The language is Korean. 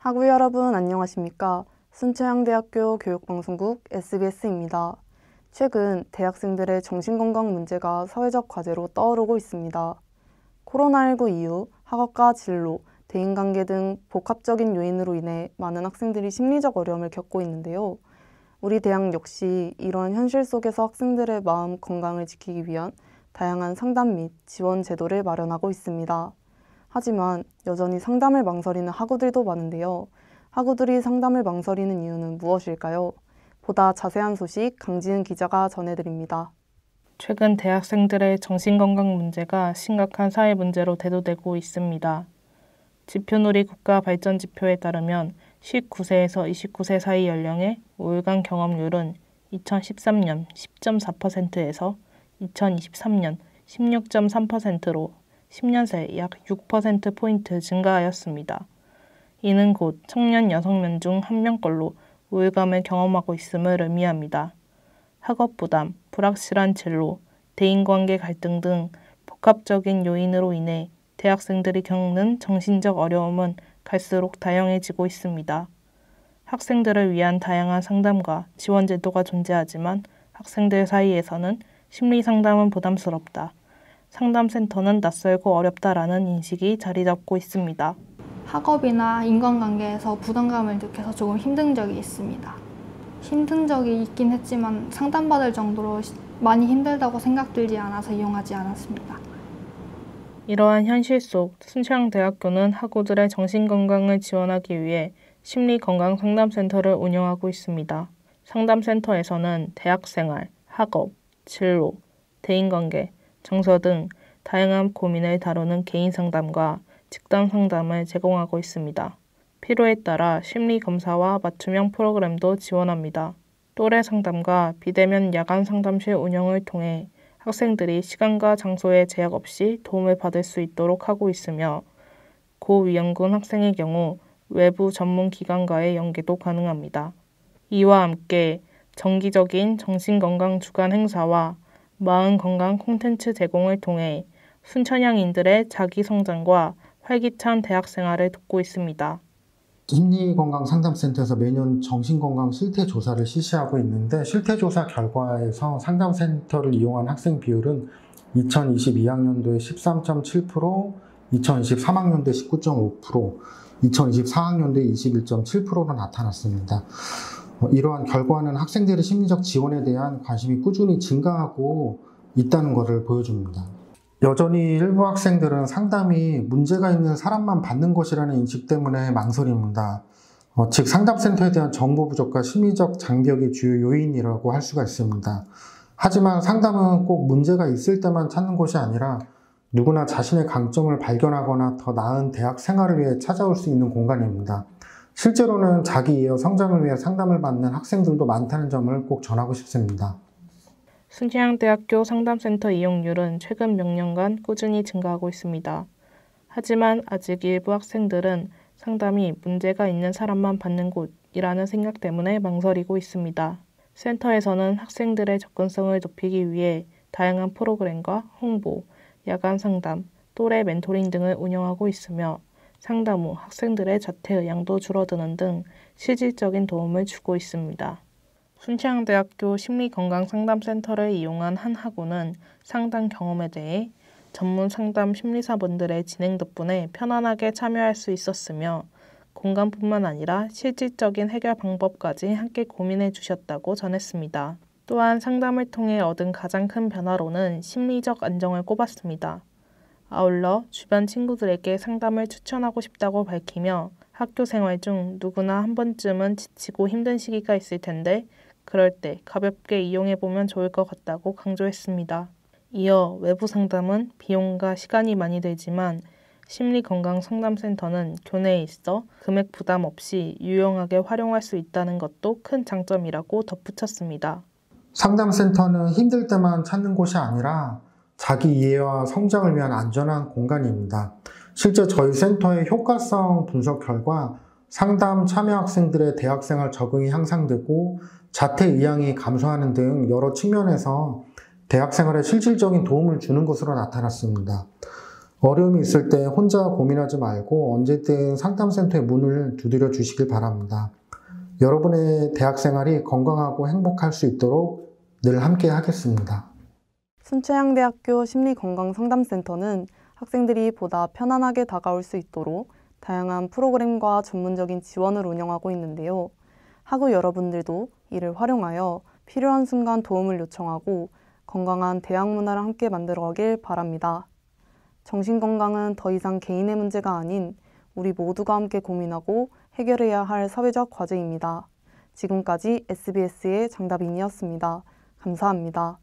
학우 여러분 안녕하십니까? 순천향대학교 교육방송국 SBS입니다. 최근 대학생들의 정신건강 문제가 사회적 과제로 떠오르고 있습니다. 코로나19 이후 학업과 진로, 대인관계 등 복합적인 요인으로 인해 많은 학생들이 심리적 어려움을 겪고 있는데요. 우리 대학 역시 이러한 현실 속에서 학생들의 마음 건강을 지키기 위한 다양한 상담 및 지원 제도를 마련하고 있습니다. 하지만 여전히 상담을 망설이는 학우들도 많은데요. 학우들이 상담을 망설이는 이유는 무엇일까요? 보다 자세한 소식 강지은 기자가 전해드립니다. 최근 대학생들의 정신건강 문제가 심각한 사회 문제로 대두되고 있습니다. 지표누리 국가발전지표에 따르면 19세에서 29세 사이 연령의 우울감 경험률은 2013년 10.4%에서 2023년 16.3%로 10년 새 약 6%포인트 증가하였습니다. 이는 곧 청년 6명 중 1명꼴로 우울감을 경험하고 있음을 의미합니다. 학업 부담, 불확실한 진로, 대인관계 갈등 등 복합적인 요인으로 인해 대학생들이 겪는 정신적 어려움은 갈수록 다양해지고 있습니다. 학생들을 위한 다양한 상담과 지원 제도가 존재하지만 학생들 사이에서는 심리 상담은 부담스럽다, 상담센터는 낯설고 어렵다라는 인식이 자리 잡고 있습니다. 학업이나 인간관계에서 부담감을 느껴서 조금 힘든 적이 있습니다. 힘든 적이 있긴 했지만 상담받을 정도로 많이 힘들다고 생각들지 않아서 이용하지 않았습니다. 이러한 현실 속 순천향대학교는 학우들의 정신건강을 지원하기 위해 심리건강상담센터를 운영하고 있습니다. 상담센터에서는 대학생활, 학업, 진로, 대인관계, 정서 등 다양한 고민을 다루는 개인 상담과 집단 상담을 제공하고 있습니다. 필요에 따라 심리검사와 맞춤형 프로그램도 지원합니다. 또래 상담과 비대면 야간 상담실 운영을 통해 학생들이 시간과 장소에 제약 없이 도움을 받을 수 있도록 하고 있으며 고위험군 학생의 경우 외부 전문 기관과의 연계도 가능합니다. 이와 함께 정기적인 정신건강 주간 행사와 마음건강 콘텐츠 제공을 통해 순천향인들의 자기성장과 활기찬 대학생활을 돕고 있습니다. 심리건강상담센터에서 매년 정신건강 실태조사를 실시하고 있는데 실태조사 결과에서 상담센터를 이용한 학생 비율은 2022학년도에 13.7%, 2023학년도에 19.5%, 2024학년도에 21.7%로 나타났습니다. 이러한 결과는 학생들의 심리적 지원에 대한 관심이 꾸준히 증가하고 있다는 것을 보여줍니다. 여전히 일부 학생들은 상담이 문제가 있는 사람만 받는 것이라는 인식 때문에 망설입니다. 즉 상담센터에 대한 정보 부족과 심리적 장벽이 주요 요인이라고 할 수가 있습니다. 하지만 상담은 꼭 문제가 있을 때만 찾는 것이 아니라 누구나 자신의 강점을 발견하거나 더 나은 대학 생활을 위해 찾아올 수 있는 공간입니다. 실제로는 자기 이해 성장을 위해 상담을 받는 학생들도 많다는 점을 꼭 전하고 싶습니다. 순천향대학교 상담센터 이용률은 최근 몇 년간 꾸준히 증가하고 있습니다. 하지만 아직 일부 학생들은 상담이 문제가 있는 사람만 받는 곳이라는 생각 때문에 망설이고 있습니다. 센터에서는 학생들의 접근성을 높이기 위해 다양한 프로그램과 홍보, 야간 상담, 또래 멘토링 등을 운영하고 있으며 상담 후 학생들의 자퇴 의향도 줄어드는 등 실질적인 도움을 주고 있습니다. 순천향대학교 심리건강상담센터를 이용한 한 학우는 상담 경험에 대해 전문 상담 심리사분들의 진행 덕분에 편안하게 참여할 수 있었으며 공감뿐만 아니라 실질적인 해결 방법까지 함께 고민해 주셨다고 전했습니다. 또한 상담을 통해 얻은 가장 큰 변화로는 심리적 안정을 꼽았습니다. 아울러 주변 친구들에게 상담을 추천하고 싶다고 밝히며 학교 생활 중 누구나 한 번쯤은 지치고 힘든 시기가 있을 텐데 그럴 때 가볍게 이용해보면 좋을 것 같다고 강조했습니다. 이어 외부 상담은 비용과 시간이 많이 들지만 심리건강상담센터는 교내에 있어 금액 부담 없이 유용하게 활용할 수 있다는 것도 큰 장점이라고 덧붙였습니다. 상담센터는 힘들 때만 찾는 곳이 아니라 자기 이해와 성장을 위한 안전한 공간입니다. 실제 저희 센터의 효과성 분석 결과 상담 참여 학생들의 대학생활 적응이 향상되고 자퇴 의향이 감소하는 등 여러 측면에서 대학생활에 실질적인 도움을 주는 것으로 나타났습니다. 어려움이 있을 때 혼자 고민하지 말고 언제든 상담센터의 문을 두드려 주시길 바랍니다. 여러분의 대학생활이 건강하고 행복할 수 있도록 늘 함께 하겠습니다. 순천향대학교 심리건강상담센터는 학생들이 보다 편안하게 다가올 수 있도록 다양한 프로그램과 전문적인 지원을 운영하고 있는데요. 학우 여러분들도 이를 활용하여 필요한 순간 도움을 요청하고 건강한 대학 문화를 함께 만들어가길 바랍니다. 정신건강은 더 이상 개인의 문제가 아닌 우리 모두가 함께 고민하고 해결해야 할 사회적 과제입니다. 지금까지 SBS의 장다빈이었습니다. 감사합니다.